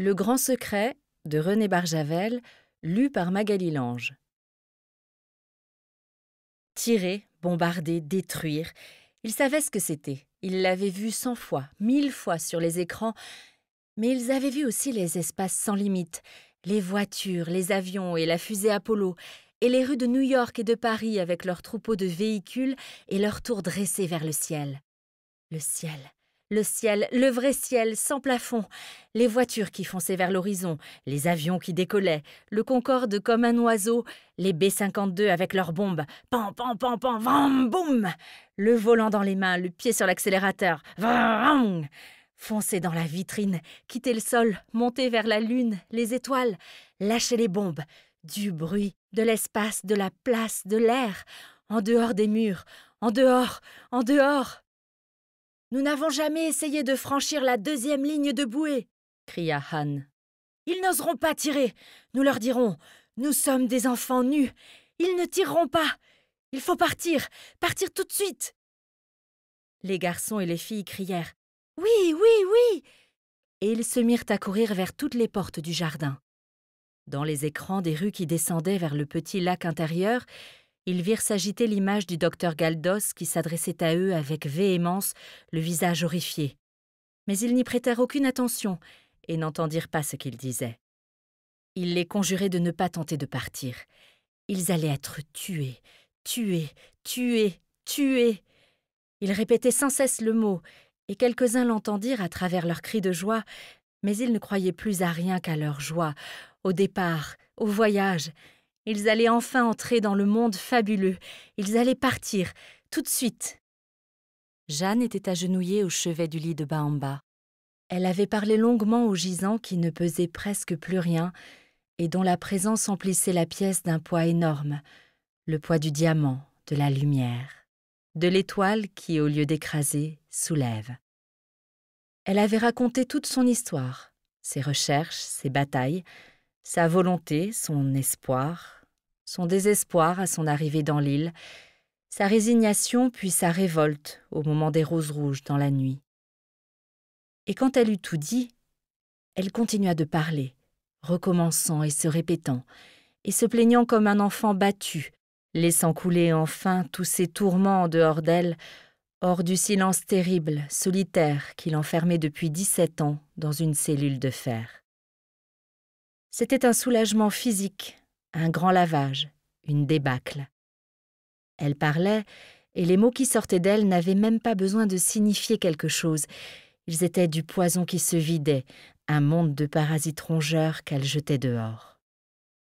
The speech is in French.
Le grand secret de René Barjavel, lu par Magali Lange. Tirer, bombarder, détruire, ils savaient ce que c'était. Ils l'avaient vu 100 fois, 1000 fois sur les écrans, mais ils avaient vu aussi les espaces sans limite, les voitures, les avions et la fusée Apollo, et les rues de New York et de Paris avec leurs troupeaux de véhicules et leurs tours dressées vers le ciel. Le ciel, le vrai ciel, sans plafond, les voitures qui fonçaient vers l'horizon, les avions qui décollaient, le Concorde comme un oiseau, les B-52 avec leurs bombes, pan, pan, pan, pan, vam, boum, le volant dans les mains, le pied sur l'accélérateur, vam, foncer dans la vitrine, quitter le sol, monter vers la lune, les étoiles, lâcher les bombes, du bruit, de l'espace, de la place, de l'air, en dehors des murs, en dehors, en dehors. « Nous n'avons jamais essayé de franchir la 2e ligne de bouée !» cria Han. « Ils n'oseront pas tirer. Nous leur dirons « Nous sommes des enfants nus. Ils ne tireront pas. Il faut partir, partir tout de suite !» Les garçons et les filles crièrent « Oui, oui, oui !» et ils se mirent à courir vers toutes les portes du jardin. Dans les écrans des rues qui descendaient vers le petit lac intérieur, ils virent s'agiter l'image du docteur Galdos qui s'adressait à eux avec véhémence, le visage horrifié. Mais ils n'y prêtèrent aucune attention et n'entendirent pas ce qu'il disait. Il les conjurait de ne pas tenter de partir. Ils allaient être tués, tués, tués, tués. Il répétait sans cesse le mot, et quelques-uns l'entendirent à travers leurs cris de joie, mais ils ne croyaient plus à rien qu'à leur joie, au départ, au voyage. Ils allaient enfin entrer dans le monde fabuleux. Ils allaient partir, tout de suite. Jeanne était agenouillée au chevet du lit de Bahamba. Elle avait parlé longuement au gisant qui ne pesait presque plus rien et dont la présence emplissait la pièce d'un poids énorme, le poids du diamant, de la lumière, de l'étoile qui, au lieu d'écraser, soulève. Elle avait raconté toute son histoire, ses recherches, ses batailles, sa volonté, son espoir, son désespoir à son arrivée dans l'île, sa résignation puis sa révolte au moment des roses rouges dans la nuit. Et quand elle eut tout dit, elle continua de parler, recommençant et se répétant, et se plaignant comme un enfant battu, laissant couler enfin tous ses tourments en dehors d'elle, hors du silence terrible, solitaire qui l'enfermait depuis 17 ans dans une cellule de fer. C'était un soulagement physique, un grand lavage, une débâcle. Elle parlait, et les mots qui sortaient d'elle n'avaient même pas besoin de signifier quelque chose. Ils étaient du poison qui se vidait, un monde de parasites rongeurs qu'elle jetait dehors.